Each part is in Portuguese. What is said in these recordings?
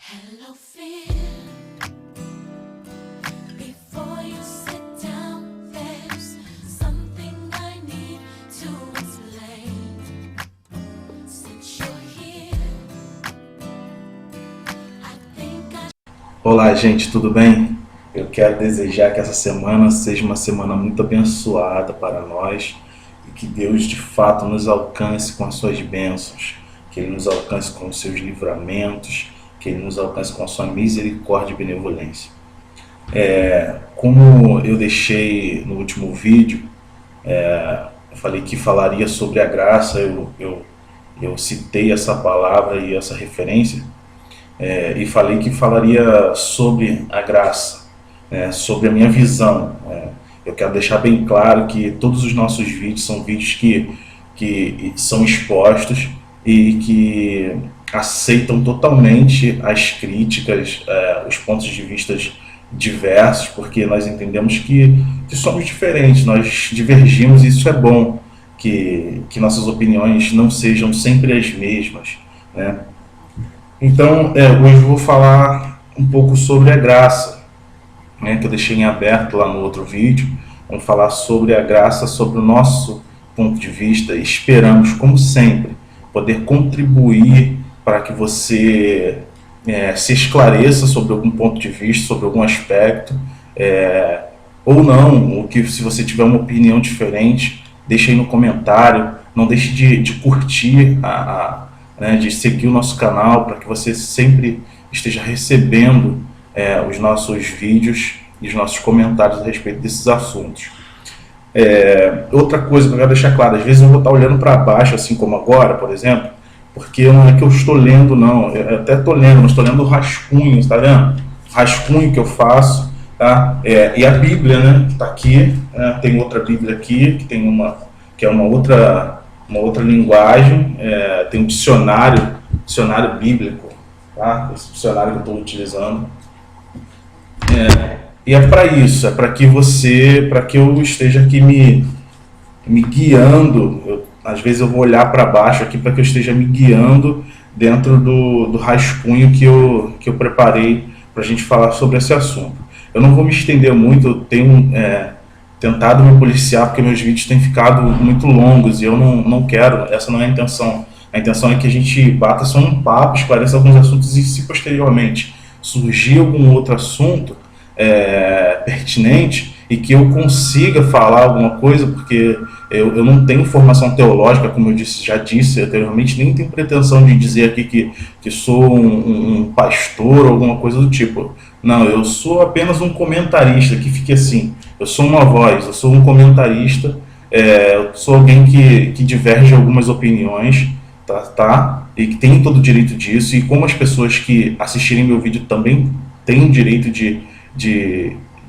Hello, fear. Before you sit down, there's something I need to explain. Since you're here, I think I... Olá, gente, tudo bem? Eu quero desejar que essa semana seja uma semana muito abençoada para nós e que Deus de fato nos alcance com as suas bênçãos, que Ele nos alcance com os seus livramentos, que Ele nos alcance com a sua misericórdia e benevolência. Como eu deixei no último vídeo, eu falei que falaria sobre a graça, eu citei essa palavra e essa referência, e falei que falaria sobre a graça, sobre a minha visão. Eu quero deixar bem claro que todos os nossos vídeos são vídeos que são expostos e que aceitam totalmente as críticas, os pontos de vista diversos, porque nós entendemos que somos diferentes, nós divergimos e isso é bom, que nossas opiniões não sejam sempre as mesmas, né? Então, hoje eu vou falar um pouco sobre a graça, né, que eu deixei em aberto lá no outro vídeo. Vamos falar sobre a graça, sobre o nosso ponto de vista. Esperamos, como sempre, poder contribuir para que você se esclareça sobre algum ponto de vista, sobre algum aspecto, ou não, ou que se você tiver uma opinião diferente, deixe aí no comentário. Não deixe de curtir, de seguir o nosso canal, para que você sempre esteja recebendo os nossos vídeos e os nossos comentários a respeito desses assuntos. Outra coisa que eu quero deixar claro, às vezes eu vou estar olhando para baixo, assim como agora, por exemplo, porque não é que eu estou lendo, não. Eu até estou lendo, mas estou lendo o rascunho, está vendo? O rascunho que eu faço, tá? E a Bíblia, né, que está aqui, tem outra Bíblia aqui, que é uma outra linguagem, tem um dicionário bíblico, tá? Esse dicionário que eu estou utilizando. E é para isso, é para que eu esteja aqui me guiando. Às vezes eu vou olhar para baixo aqui para que eu esteja me guiando dentro do rascunho que eu preparei para a gente falar sobre esse assunto. Eu não vou me estender muito, eu tenho tentado me policiar porque meus vídeos têm ficado muito longos e eu não quero, essa não é a intenção. A intenção é que a gente bata só um papo, esclareça alguns assuntos e se posteriormente surgir algum outro assunto pertinente e que eu consiga falar alguma coisa, porque eu não tenho formação teológica, como eu já disse anteriormente, nem tenho pretensão de dizer aqui que sou um pastor ou alguma coisa do tipo. Não, eu sou apenas um comentarista, que fique assim, eu sou uma voz, eu sou um comentarista, eu sou alguém que diverge algumas opiniões, tá? E que tem todo o direito disso, e como as pessoas que assistirem meu vídeo também têm o direito de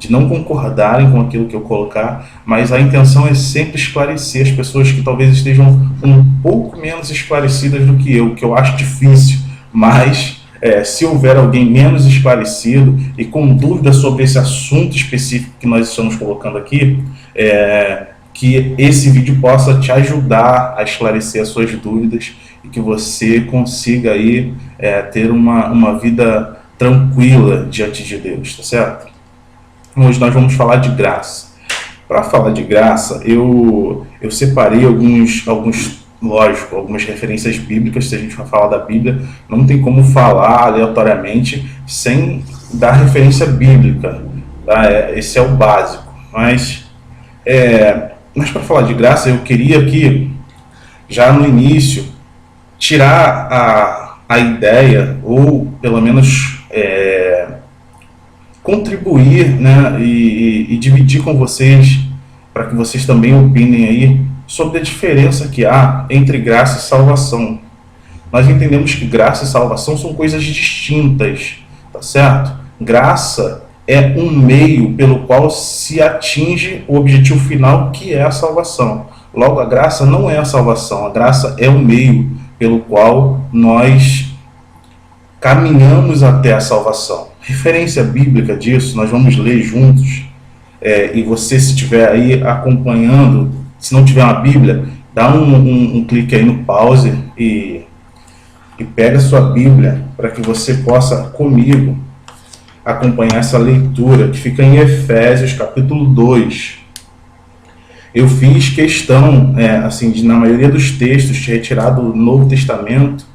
não concordarem com aquilo que eu colocar, mas a intenção é sempre esclarecer as pessoas que talvez estejam um pouco menos esclarecidas do que eu acho difícil, mas se houver alguém menos esclarecido e com dúvida sobre esse assunto específico que nós estamos colocando aqui, que esse vídeo possa te ajudar a esclarecer as suas dúvidas e que você consiga aí ter uma vida tranquila diante de Deus, tá certo? Hoje nós vamos falar de graça. Para falar de graça, eu separei algumas referências bíblicas. Se a gente for falar da Bíblia, não tem como falar aleatoriamente sem dar referência bíblica, tá? Esse é o básico. Mas para falar de graça, eu queria aqui, já no início, tirar a ideia, ou pelo menos contribuir, né, e dividir com vocês, para que vocês também opinem aí sobre a diferença que há entre graça e salvação. Nós entendemos que graça e salvação são coisas distintas, tá certo? Graça é um meio pelo qual se atinge o objetivo final, que é a salvação. Logo, a graça não é a salvação, a graça é o meio pelo qual nós caminhamos até a salvação. Referência bíblica disso, nós vamos ler juntos, e você, se estiver aí acompanhando, se não tiver uma Bíblia, dá um clique aí no pause e e pega sua Bíblia para que você possa comigo acompanhar essa leitura que fica em Efésios capítulo 2. Eu fiz questão, assim, de, na maioria dos textos, de retirar do Novo Testamento,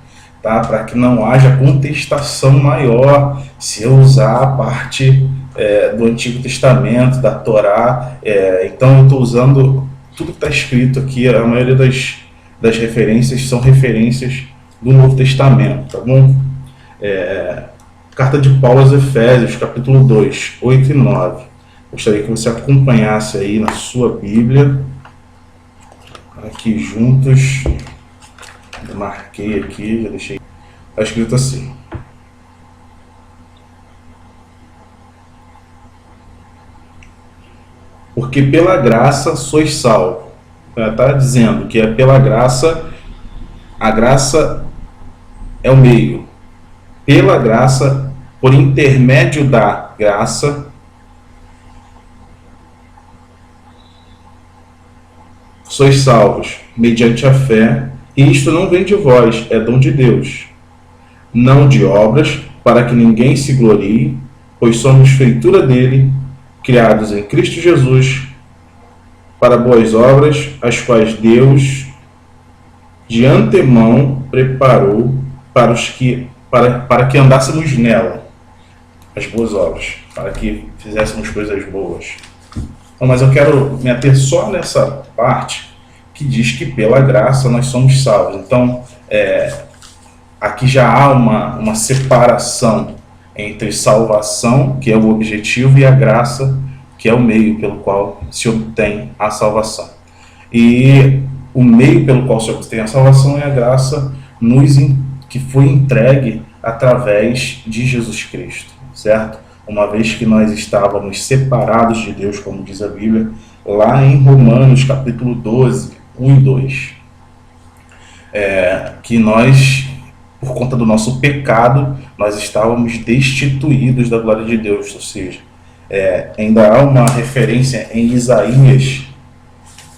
tá? Para que não haja contestação maior se eu usar a parte do Antigo Testamento, da Torá. Então eu estou usando tudo que está escrito aqui, a maioria das referências são referências do Novo Testamento, tá bom? Carta de Paulo aos Efésios, capítulo 2, 8 e 9. Gostaria que você acompanhasse aí na sua Bíblia, aqui juntos. Eu marquei aqui, já deixei. Está escrito assim: porque pela graça sois salvos. Está dizendo que é pela graça, a graça é o meio. Pela graça, por intermédio da graça, sois salvos, mediante a fé, e isto não vem de vós, é dom de Deus, não de obras, para que ninguém se glorie, pois somos feitura dele, criados em Cristo Jesus, para boas obras, as quais Deus de antemão preparou para que andássemos nela, as boas obras, para que fizéssemos coisas boas. Então, mas eu quero me ater só nessa parte que diz que pela graça nós somos salvos. Então, aqui já há uma separação entre salvação, que é o objetivo, e a graça, que é o meio pelo qual se obtém a salvação. E o meio pelo qual se obtém a salvação é a graça que foi entregue através de Jesus Cristo, certo? Uma vez que nós estávamos separados de Deus, como diz a Bíblia, lá em Romanos capítulo 12, 1 e 2. Que nós, por conta do nosso pecado, nós estávamos destituídos da glória de Deus, ou seja, ainda há uma referência em Isaías,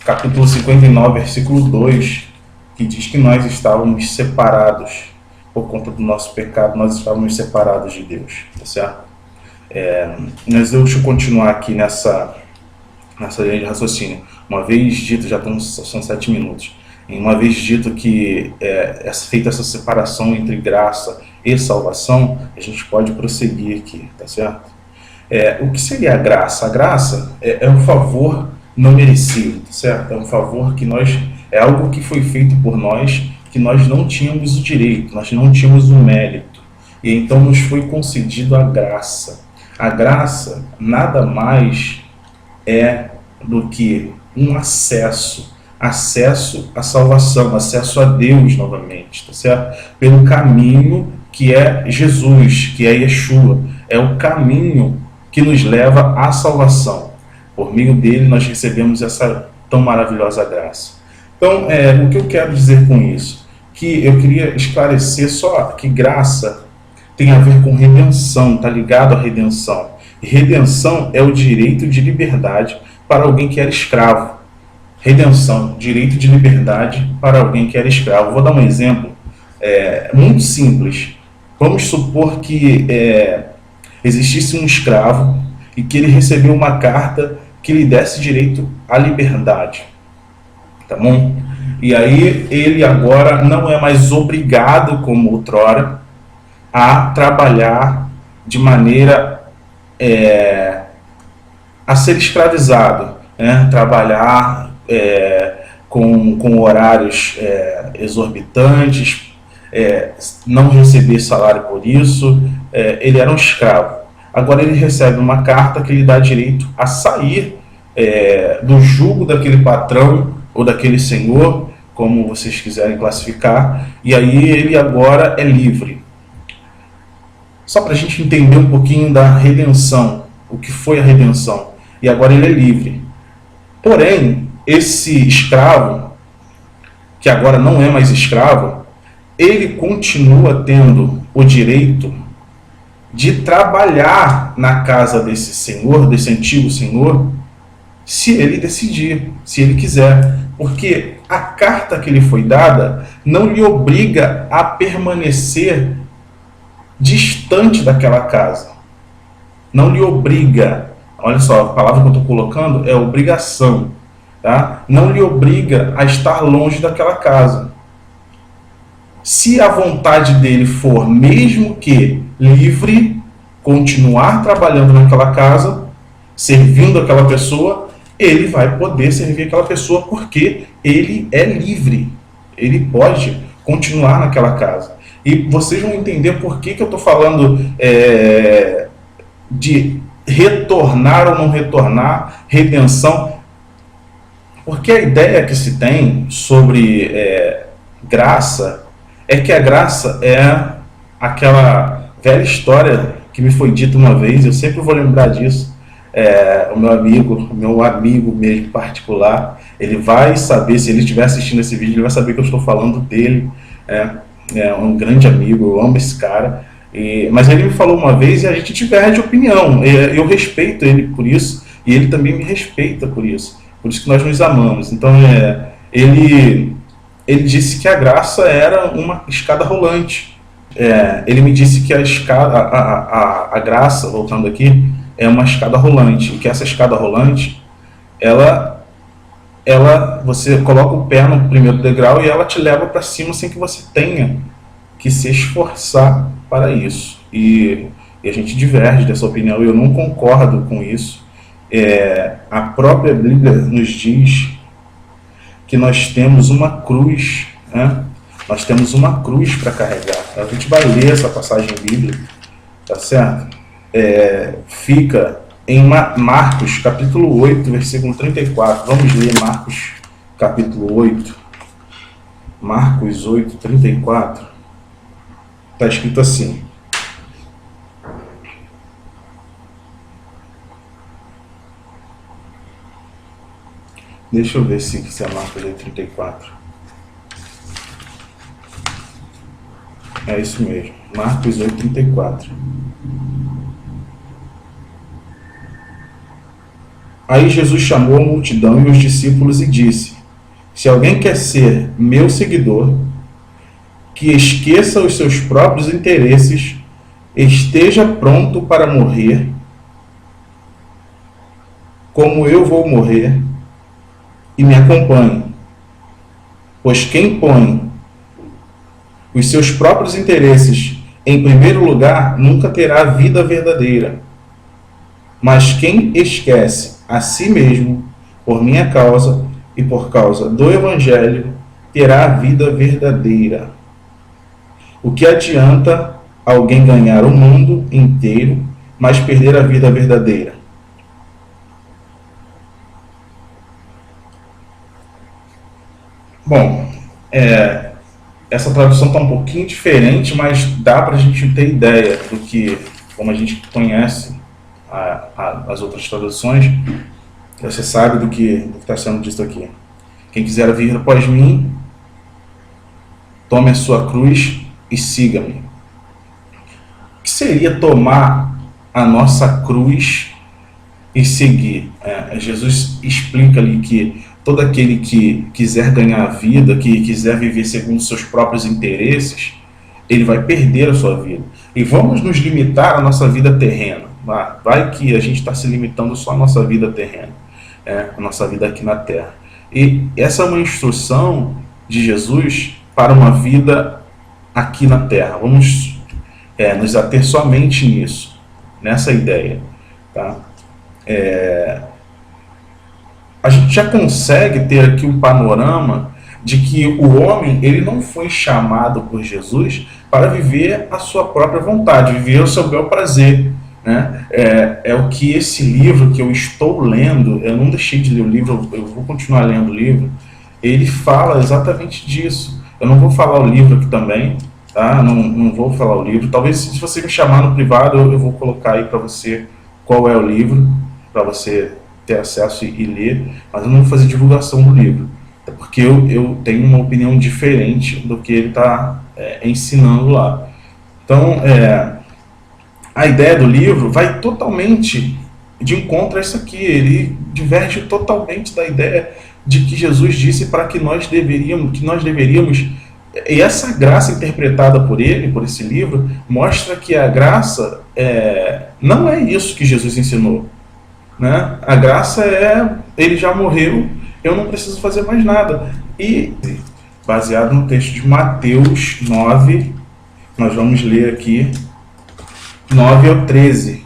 capítulo 59, versículo 2, que diz que nós estávamos separados, por conta do nosso pecado, nós estávamos separados de Deus, tá certo? Mas deixa eu continuar aqui nessa linha de raciocínio. Uma vez dito, são 7 minutos, uma vez dito que feita essa separação entre graça e salvação, a gente pode prosseguir aqui, tá certo? O que seria a graça? A graça é um favor não merecido, tá certo? É um favor que é algo que foi feito por nós, que nós não tínhamos o direito, nós não tínhamos o mérito, e então nos foi concedido a graça. A graça nada mais é do que um acesso à salvação, acesso a Deus novamente, tá certo? Pelo caminho que é Jesus, que é Yeshua, é o caminho que nos leva à salvação. Por meio dele nós recebemos essa tão maravilhosa graça. Então, o que eu quero dizer com isso? Que eu queria esclarecer só que graça tem a ver com redenção, está ligado à redenção. E redenção é o direito de liberdade para alguém que era escravo. Redenção, direito de liberdade para alguém que era escravo. Vou dar um exemplo muito simples. Vamos supor que existisse um escravo e que ele recebeu uma carta que lhe desse direito à liberdade. Tá bom? E aí ele agora não é mais obrigado, como outrora, a trabalhar de maneira a ser escravizado, né? Trabalhar com horários exorbitantes, não receber salário por isso. Ele era um escravo. Agora ele recebe uma carta que lhe dá direito a sair do jugo daquele patrão ou daquele senhor, como vocês quiserem classificar, e aí ele agora é livre. Só para a gente entender um pouquinho da redenção, o que foi a redenção, e agora ele é livre. Porém, esse escravo, que agora não é mais escravo, ele continua tendo o direito de trabalhar na casa desse senhor, desse antigo senhor, se ele decidir, se ele quiser. Porque a carta que lhe foi dada não lhe obriga a permanecer distante daquela casa. Não lhe obriga, olha só, a palavra que eu estou colocando é obrigação, tá? Não lhe obriga a estar longe daquela casa. Se a vontade dele for, mesmo que livre, continuar trabalhando naquela casa, servindo aquela pessoa, ele vai poder servir aquela pessoa porque ele é livre. Ele pode continuar naquela casa. E vocês vão entender por que eu estou falando de retornar ou não retornar, redenção. Porque a ideia que se tem sobre graça é que a graça é aquela velha história que me foi dita uma vez, eu sempre vou lembrar disso. O meu amigo mesmo particular, ele vai saber, se ele estiver assistindo esse vídeo, ele vai saber que eu estou falando dele. É um grande amigo, eu amo esse cara. Mas ele me falou uma vez e a gente diverge de opinião. Eu respeito ele por isso e ele também me respeita por isso. Por isso que nós nos amamos. Então, ele disse que a graça era uma escada rolante. Ele me disse que a graça, voltando aqui, é uma escada rolante. E que essa escada rolante, você coloca o pé no primeiro degrau e ela te leva para cima sem que você tenha que se esforçar para isso. E a gente diverge dessa opinião, eu não concordo com isso. A própria Bíblia nos diz que nós temos uma cruz, né? Nós temos uma cruz para carregar. A gente vai ler essa passagem bíblica, tá certo? Fica em Marcos, capítulo 8, versículo 34. Vamos ler Marcos, capítulo 8. Marcos 8, 34. Está escrito assim: deixa eu ver se é Marcos 8, 34. É isso mesmo, Marcos 8, 34. Aí Jesus chamou a multidão e os discípulos e disse: se alguém quer ser meu seguidor, que esqueça os seus próprios interesses, esteja pronto para morrer, como eu vou morrer, e me acompanhe. Pois quem põe os seus próprios interesses em primeiro lugar nunca terá a vida verdadeira. Mas quem esquece a si mesmo, por minha causa e por causa do Evangelho, terá a vida verdadeira. O que adianta alguém ganhar o mundo inteiro, mas perder a vida verdadeira? Bom, essa tradução está um pouquinho diferente, mas dá para a gente ter ideia do que, como a gente conhece as outras traduções, você sabe do que está sendo dito aqui. Quem quiser vir após mim, tome a sua cruz e siga-me. O que seria tomar a nossa cruz e seguir? Jesus explica ali que todo aquele que quiser ganhar a vida, que quiser viver segundo seus próprios interesses, ele vai perder a sua vida. E vamos nos limitar à nossa vida terrena. Vai que a gente está se limitando só à nossa vida terrena, a nossa vida aqui na Terra. E essa é uma instrução de Jesus para uma vida aqui na Terra. Vamos nos ater somente nisso, nessa ideia. Tá? A gente já consegue ter aqui um panorama de que o homem ele não foi chamado por Jesus para viver a sua própria vontade, viver o seu bel prazer. Né? É o que esse livro que eu estou lendo, eu não deixei de ler o livro, eu vou continuar lendo o livro, ele fala exatamente disso. Eu não vou falar o livro aqui também, tá? Não vou falar o livro. Talvez se você me chamar no privado, eu vou colocar aí para você qual é o livro, para você ter acesso e ler, mas eu não vou fazer divulgação do livro, porque eu tenho uma opinião diferente do que ele está ensinando lá. Então, a ideia do livro vai totalmente de encontro a isso aqui, ele diverge totalmente da ideia de que Jesus disse para que nós deveríamos. E essa graça interpretada por ele, por esse livro, mostra que a graça não é isso que Jesus ensinou. Né? A graça é, ele já morreu, eu não preciso fazer mais nada. E, baseado no texto de Mateus 9, nós vamos ler aqui 9 ao 13,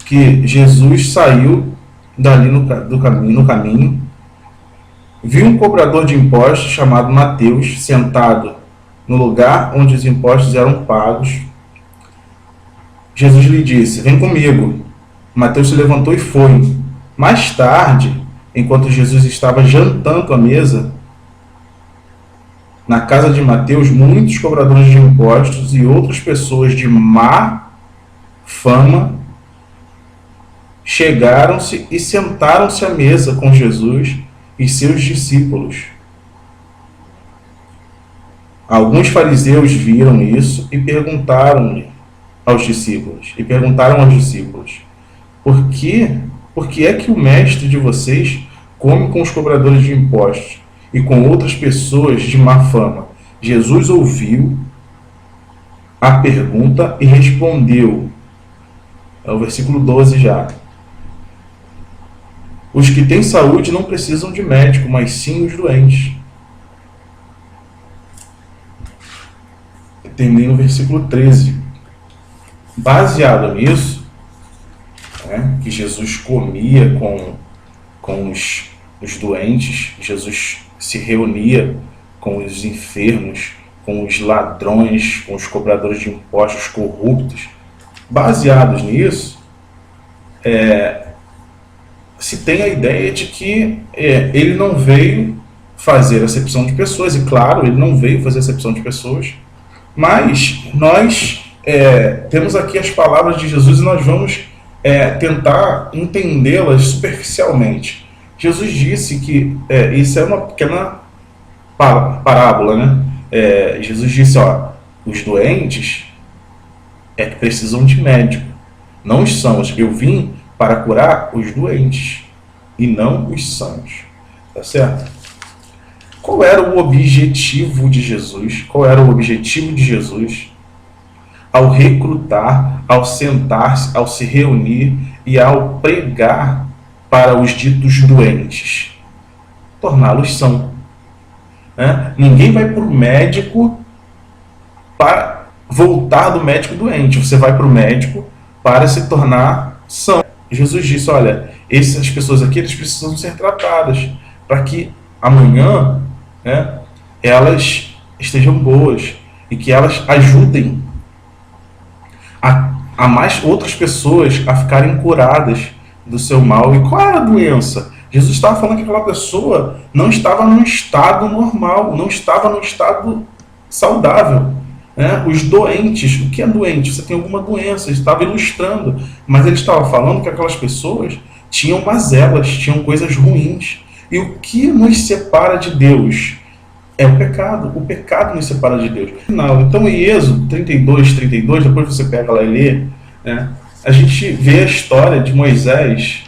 que Jesus saiu dali no caminho, viu um cobrador de impostos chamado Mateus sentado no lugar onde os impostos eram pagos. Jesus lhe disse: vem comigo. Mateus se levantou e foi. Mais tarde, enquanto Jesus estava jantando à mesa, na casa de Mateus, muitos cobradores de impostos e outras pessoas de má fama chegaram-se e sentaram-se à mesa com Jesus e seus discípulos. Alguns fariseus viram isso e perguntaram aos discípulos, por que é que o mestre de vocês come com os cobradores de impostos e com outras pessoas de má fama? Jesus ouviu a pergunta e respondeu. É o versículo 12 já. Os que têm saúde não precisam de médico, mas sim os doentes. Terminei no versículo 13. Baseado nisso, que Jesus comia com os doentes, Jesus se reunia com os enfermos, com os ladrões, com os cobradores de impostos corruptos. Baseados nisso, se tem a ideia de que ele não veio fazer acepção de pessoas, e claro, ele não veio fazer acepção de pessoas, mas nós temos aqui as palavras de Jesus e nós vamos tentar entendê-las superficialmente. Jesus disse que, isso é uma pequena parábola, né? Jesus disse, os doentes que precisam de médico, não os sãos. Eu vim para curar os doentes e não os sãos. Tá certo? Qual era o objetivo de Jesus? Qual era o objetivo de Jesus ao recrutar, ao sentar-se, ao se reunir e ao pregar para os ditos doentes? Torná-los sãos. Ninguém vai para o médico para voltar do médico doente. Você vai para o médico para se tornar são. Jesus disse, olha, essas pessoas aqui, eles precisam ser tratadas para que amanhã elas estejam boas e que elas ajudem a mais outras pessoas a ficarem curadas do seu mal. E qual era a doença? Jesus estava falando que aquela pessoa não estava num estado normal, não estava num estado saudável. Os doentes, o que é doente? Você tem alguma doença, ele estava ilustrando, mas ele estava falando que aquelas pessoas tinham mazelas, tinham coisas ruins. E o que nos separa de Deus é o pecado nos separa de Deus. Então em Êxodo 32, depois você pega lá e lê, a gente vê a história de Moisés,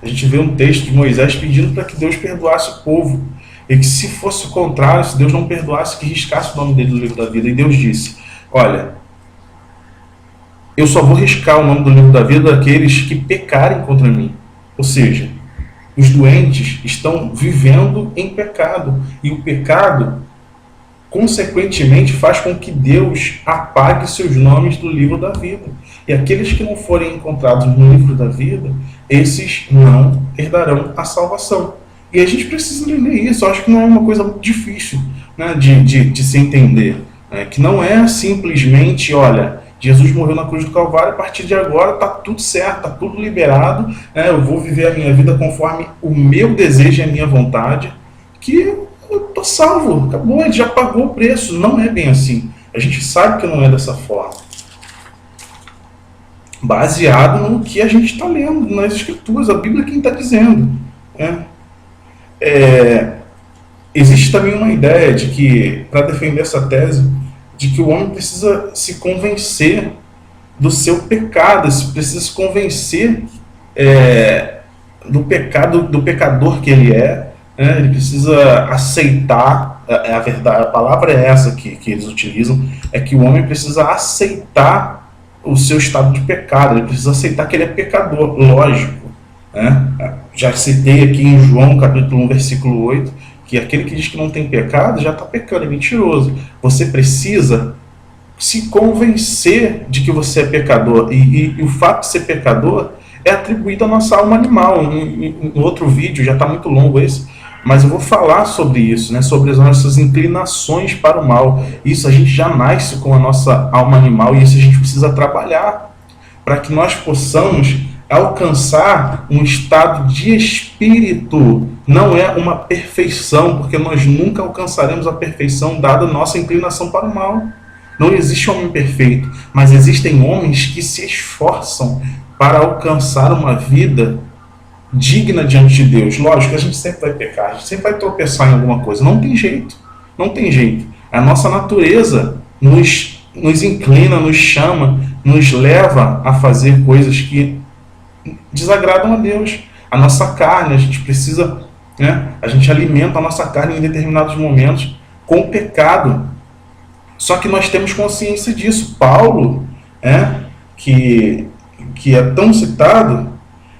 a gente vê um texto de Moisés pedindo para que Deus perdoasse o povo. E que se fosse o contrário, se Deus não perdoasse, que riscasse o nome dele do livro da vida. E Deus disse, olha, eu só vou riscar o nome do livro da vida daqueles que pecarem contra mim. Ou seja, os doentes estão vivendo em pecado. E o pecado, consequentemente, faz com que Deus apague seus nomes do livro da vida. E aqueles que não forem encontrados no livro da vida, esses não herdarão a salvação. E a gente precisa entender isso. Eu acho que não é uma coisa muito difícil, de se entender. Que não é simplesmente, olha, Jesus morreu na cruz do Calvário, a partir de agora está tudo certo, está tudo liberado, eu vou viver a minha vida conforme o meu desejo e a minha vontade, que eu estou salvo, acabou, ele já pagou o preço. Não é bem assim. A gente sabe que não é dessa forma. Baseado no que a gente está lendo nas Escrituras, a Bíblia é quem está dizendo. Existe também uma ideia de que, para defender essa tese, de que o homem precisa se convencer do seu pecado, precisa se convencer do pecado, do pecador que ele é, né? Ele precisa aceitar, a verdade, a palavra é essa que eles utilizam, é que o homem precisa aceitar o seu estado de pecado, ele precisa aceitar que ele é pecador, lógico, né? Já citei aqui em João capítulo 1, versículo 8, que aquele que diz que não tem pecado já está pecando, é mentiroso. Você precisa se convencer de que você é pecador, e o fato de ser pecador é atribuído à nossa alma animal. Em outro vídeo, já está muito longo esse, mas eu vou falar sobre isso, né? Sobre as nossas inclinações para o mal. Isso a gente já nasce com a nossa alma animal, e isso a gente precisa trabalhar para que nós possamos alcançar um estado de espírito. Não é uma perfeição, porque nós nunca alcançaremos a perfeição dada a nossa inclinação para o mal. Não existe homem perfeito, mas existem homens que se esforçam para alcançar uma vida digna diante de Deus. Lógico que a gente sempre vai pecar, a gente sempre vai tropeçar em alguma coisa. Não tem jeito, não tem jeito. A nossa natureza nos inclina, nos chama, nos leva a fazer coisas que desagradam a Deus. A nossa carne, a gente precisa, né? A gente alimenta a nossa carne em determinados momentos com o pecado. Só que nós temos consciência disso. Paulo, que é tão citado,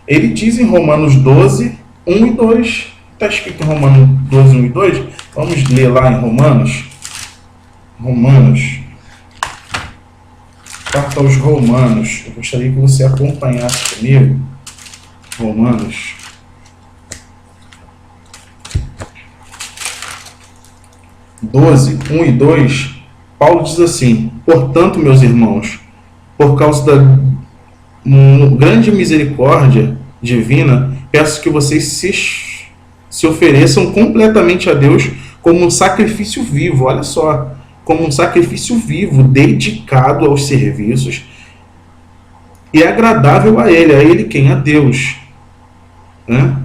ele diz em Romanos 12, 1 e 2. Está escrito em Romanos 12, 1 e 2. Vamos ler lá em Romanos. Carta aos Romanos. Eu gostaria que você acompanhasse comigo. Romanos. Doze, 1 e 2. Paulo diz assim: portanto, meus irmãos, por causa da grande misericórdia divina, peço que vocês se ofereçam completamente a Deus como um sacrifício vivo. Olha só, como um sacrifício vivo, dedicado aos serviços e agradável a Ele quem? A Deus. Né?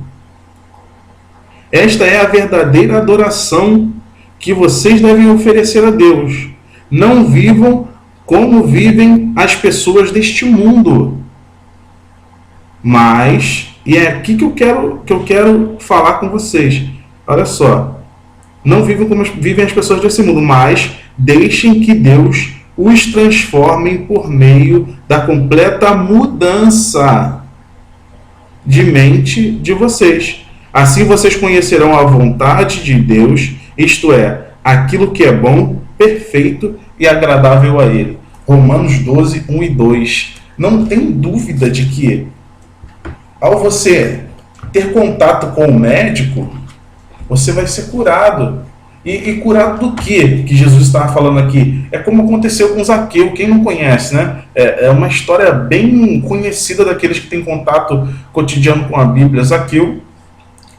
Esta é a verdadeira adoração que vocês devem oferecer a Deus. Não vivam como vivem as pessoas deste mundo. Mas, e é aqui que eu quero falar com vocês. Olha só. Não vivam como vivem as pessoas desse mundo, mas deixem que Deus os transforme por meio da completa mudança de mente de vocês. Assim vocês conhecerão a vontade de Deus, isto é, aquilo que é bom, perfeito e agradável a Ele. Romanos 12, 1 e 2. Não tem dúvida de que, ao você ter contato com o médico, você vai ser curado. E curado do quê? Que Jesus estava falando aqui? É como aconteceu com Zaqueu. Quem não conhece, né? É uma história bem conhecida daqueles que têm contato cotidiano com a Bíblia. Zaqueu,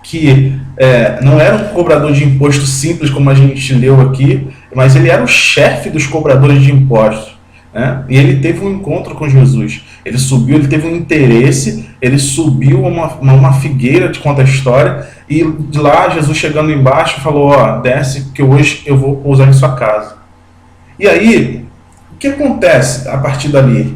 que não era um cobrador de imposto simples, como a gente leu aqui, mas ele era o chefe dos cobradores de impostos, né? E ele teve um encontro com Jesus. Ele subiu, ele teve um interesse, ele subiu uma figueira, te conta a história, e de lá Jesus chegando embaixo falou: ó, desce que hoje eu vou pousar em sua casa. E aí, o que acontece a partir dali?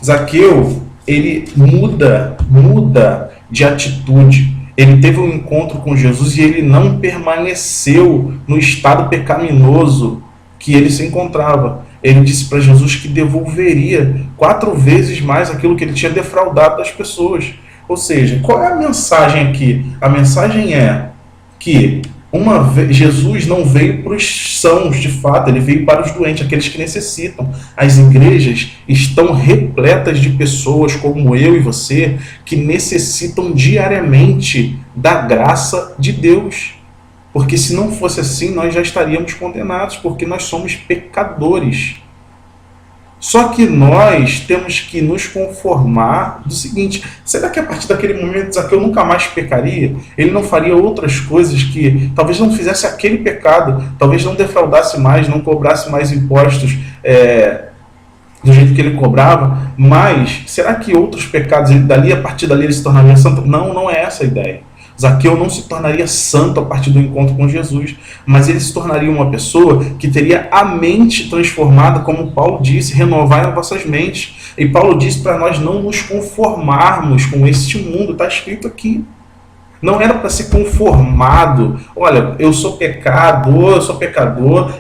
Zaqueu, ele muda de atitude. Ele teve um encontro com Jesus e ele não permaneceu no estado pecaminoso que ele se encontrava. Ele disse para Jesus que devolveria 4 vezes mais aquilo que ele tinha defraudado das pessoas. Ou seja, qual é a mensagem aqui? A mensagem é que Jesus não veio para os sãos, de fato, ele veio para os doentes, aqueles que necessitam. As igrejas estão repletas de pessoas como eu e você, que necessitam diariamente da graça de Deus. Porque se não fosse assim, nós já estaríamos condenados, porque nós somos pecadores. Só que nós temos que nos conformar do seguinte: será que a partir daquele momento Zaqueu nunca mais pecaria? Ele não faria outras coisas que talvez não fizesse aquele pecado, talvez não defraudasse mais, não cobrasse mais impostos do jeito que ele cobrava, mas será que outros pecados, a partir dali ele se tornaria santo? Não, não é essa a ideia. Zaqueu não se tornaria santo a partir do encontro com Jesus, mas ele se tornaria uma pessoa que teria a mente transformada, como Paulo disse: renovar as vossas mentes. E Paulo disse para nós não nos conformarmos com este mundo, está escrito aqui. Não era para ser conformado. Olha, eu sou pecador,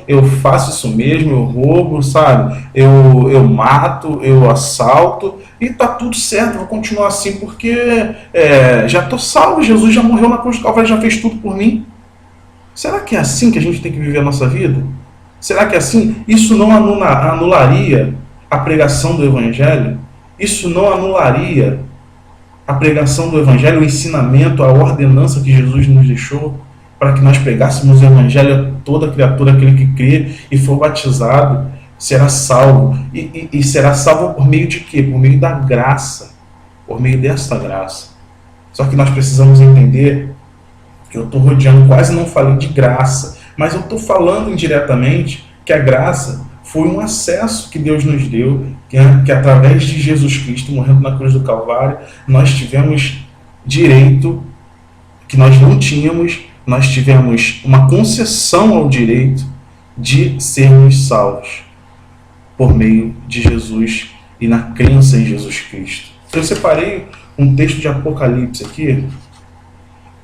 eu faço isso mesmo, eu roubo, sabe? Eu mato, eu assalto e tá tudo certo, vou continuar assim porque já tô salvo, Jesus já morreu na cruz do Calvário, já fez tudo por mim. Será que é assim que a gente tem que viver a nossa vida? Será que é assim? Isso não anularia a pregação do Evangelho? Isso não anularia a pregação do Evangelho, o ensinamento, a ordenança que Jesus nos deixou para que nós pregássemos o Evangelho a toda criatura, aquele que crê e for batizado, será salvo. E será salvo por meio de quê? Por meio da graça, por meio desta graça. Só que nós precisamos entender que eu estou rodeando, quase não falei de graça, mas eu estou falando indiretamente que a graça foi um acesso que Deus nos deu, que através de Jesus Cristo morrendo na cruz do Calvário, nós tivemos direito que nós não tínhamos, nós tivemos uma concessão ao direito de sermos salvos por meio de Jesus e na crença em Jesus Cristo. Eu separei um texto de Apocalipse aqui,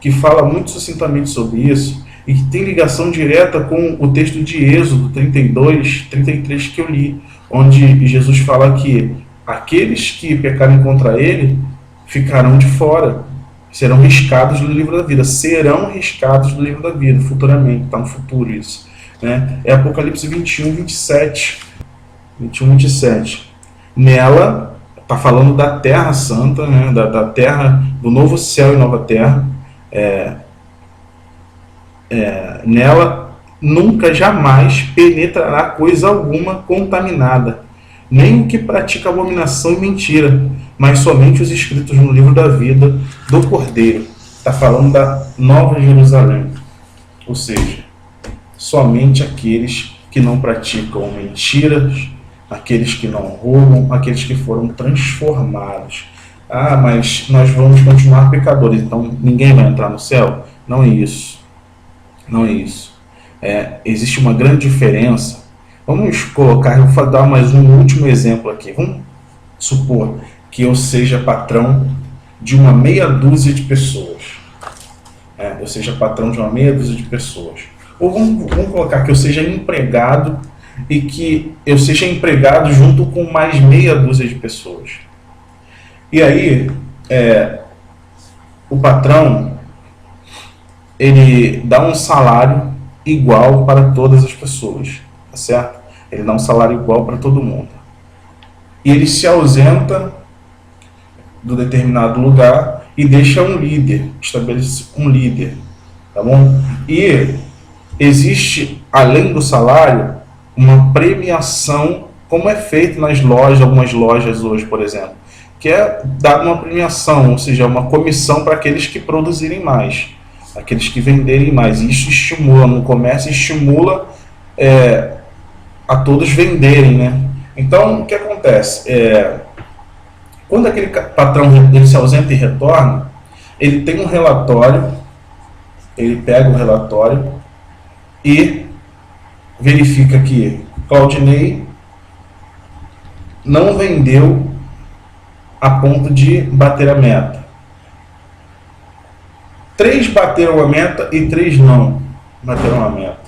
que fala muito sucintamente sobre isso e que tem ligação direta com o texto de Êxodo 32, 33 que eu li, onde Jesus fala que aqueles que pecarem contra ele ficarão de fora, serão riscados do livro da vida, serão riscados do livro da vida, futuramente, está no futuro isso. Né? É Apocalipse 21, 27. 21, 27. Nela, está falando da Terra Santa, né? da terra, do novo céu e nova terra. Nela nunca jamais penetrará coisa alguma contaminada, nem o que pratica abominação e mentira, mas somente os escritos no livro da vida do Cordeiro. Está falando da Nova Jerusalém, ou seja, somente aqueles que não praticam mentiras, aqueles que não roubam, aqueles que foram transformados. Ah, mas nós vamos continuar pecadores, então ninguém vai entrar no céu? Não é isso. Não é isso. Existe uma grande diferença. Vamos colocar, eu vou dar mais um último exemplo aqui. Vamos supor que eu seja patrão de uma meia dúzia de pessoas. Eu seja patrão de uma meia dúzia de pessoas. Ou vamos colocar que eu seja empregado e que eu seja empregado junto com mais meia dúzia de pessoas. E aí, o patrão, ele dá um salário igual para todas as pessoas, tá certo? Ele dá um salário igual para todo mundo. E ele se ausenta do determinado lugar e deixa um líder, estabelece um líder, tá bom? E existe, além do salário, uma premiação, como é feito nas lojas, algumas lojas hoje, por exemplo, que é dada uma premiação, ou seja, uma comissão para aqueles que produzirem mais, aqueles que venderem mais. E isso estimula, no comércio estimula a todos venderem, né? Então, o que acontece? Quando aquele patrão ele se ausenta e retorna, ele tem um relatório, ele pega o relatório e verifica que Claudinei não vendeu a ponto de bater a meta. 3 bateram a meta e 3 não bateram a meta.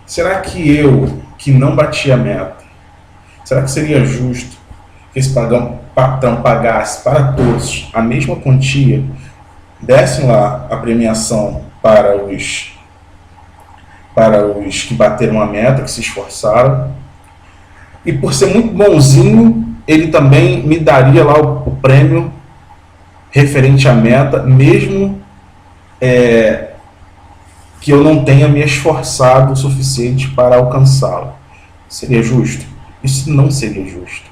Será que eu, que não bati a meta, será que seria justo que esse patrão pagasse para todos a mesma quantia, dessem lá a premiação para os que bateram a meta, que se esforçaram, e por ser muito bonzinho, ele também me daria lá o prêmio referente à meta, mesmo que eu não tenha me esforçado o suficiente para alcançá-lo? Seria justo? Isso não seria justo.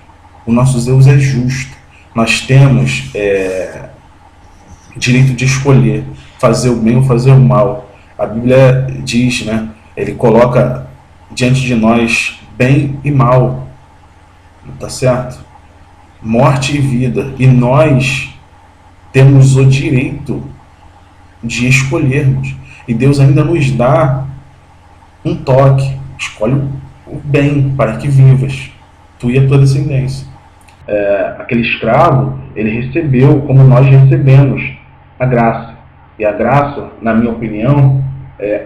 O nosso Deus é justo. Nós temos direito de escolher fazer o bem ou fazer o mal. A Bíblia diz, né? Ele coloca diante de nós bem e mal, tá certo? Morte e vida. E nós temos o direito de escolhermos. E Deus ainda nos dá um toque. Escolhe o bem para que vivas, tu e a tua descendência. Aquele escravo, ele recebeu como nós recebemos a graça. E a graça, na minha opinião,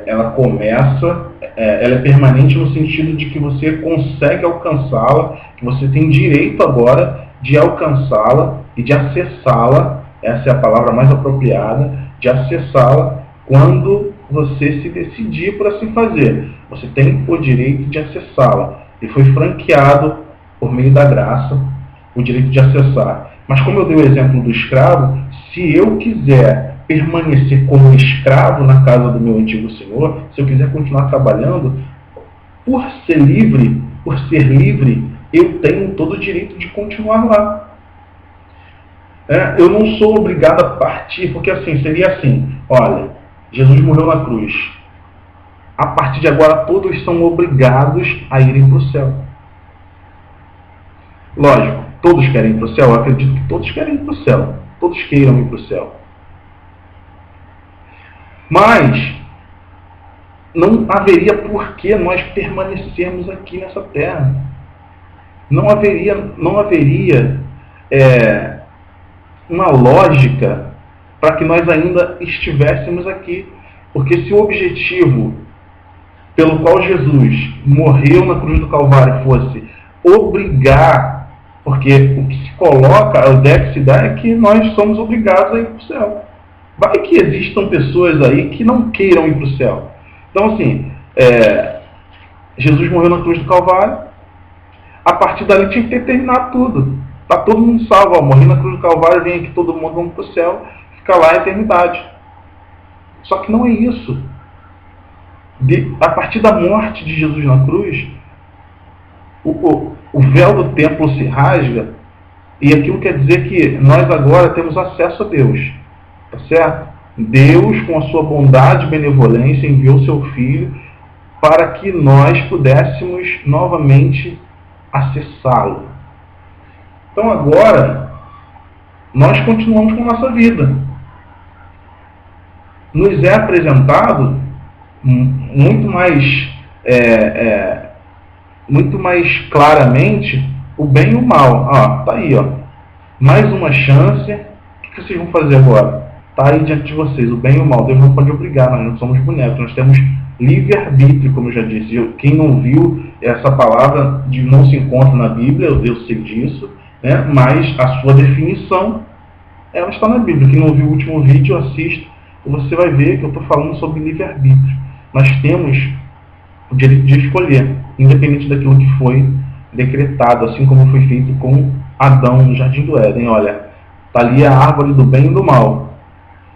ela começa, ela é permanente no sentido de que você consegue alcançá-la, que você tem direito agora de alcançá-la e de acessá-la, essa é a palavra mais apropriada, de acessá-la quando você se decidir por assim fazer. Você tem o direito de acessá-la. E foi franqueado, por meio da graça, o direito de acessar. Mas como eu dei o exemplo do escravo, se eu quiser permanecer como escravo na casa do meu antigo senhor, se eu quiser continuar trabalhando, por ser livre, eu tenho todo o direito de continuar lá. Eu não sou obrigado a partir, porque assim, seria assim, olha, Jesus morreu na cruz. A partir de agora todos são obrigados a irem para o céu. Lógico, todos querem ir para o céu? Eu acredito que todos querem ir para o céu. Todos queiram ir para o céu. Mas não haveria por que nós permanecermos aqui nessa terra. Não haveria uma lógica para que nós ainda estivéssemos aqui. Porque se o objetivo pelo qual Jesus morreu na cruz do Calvário fosse obrigar, porque o que se coloca, a ideia que se dá é que nós somos obrigados a ir para o céu. Vai que existam pessoas aí que não queiram ir para o céu. Então, assim, Jesus morreu na cruz do Calvário, a partir dali tinha que ter terminado tudo. Está todo mundo salvo, ó, morri na cruz do Calvário, vem aqui todo mundo, vamos para o céu, fica lá a eternidade. Só que não é isso. A partir da morte de Jesus na cruz, o véu do templo se rasga, e aquilo quer dizer que nós agora temos acesso a Deus. Tá certo? Deus, com a sua bondade e benevolência, enviou seu Filho para que nós pudéssemos novamente acessá-lo. Então agora, nós continuamos com a nossa vida. Nos é apresentado muito mais claramente o bem e o mal. Tá aí, ó. Mais uma chance. O que vocês vão fazer agora? Está aí diante de vocês, o bem e o mal. Deus não pode obrigar, nós não somos bonecos, nós temos livre-arbítrio, como eu já disse. Quem não viu, essa palavra não se encontra na Bíblia, eu sei disso, né? Mas a sua definição, ela está na Bíblia. Quem não viu o último vídeo, assista, e você vai ver que eu estou falando sobre livre-arbítrio. Nós temos o direito de escolher, independente daquilo que foi decretado, assim como foi feito com Adão no Jardim do Éden. Olha, está ali a árvore do bem e do mal.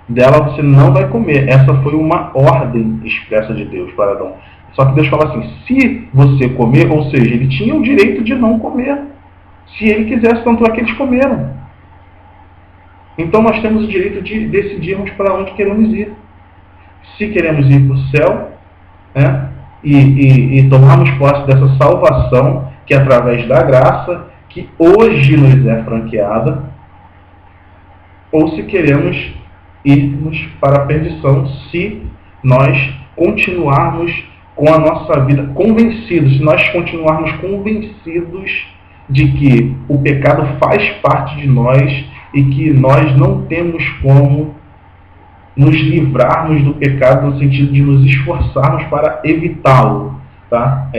Dela você não vai comer. Essa foi uma ordem expressa de Deus para Adão. Só que Deus fala assim, se você comer, ou seja, ele tinha o direito de não comer. Se ele quisesse, tanto é que eles comeram. Então nós temos o direito de decidirmos para onde queremos ir. Se queremos ir para o céu, né, e tomarmos posse dessa salvação, que é através da graça, que hoje nos é franqueada, ou se queremos irmos para a perdição, se nós continuarmos com a nossa vida convencidos, se nós continuarmos convencidos de que o pecado faz parte de nós e que nós não temos como nos livrarmos do pecado no sentido de nos esforçarmos para evitá-lo, tá?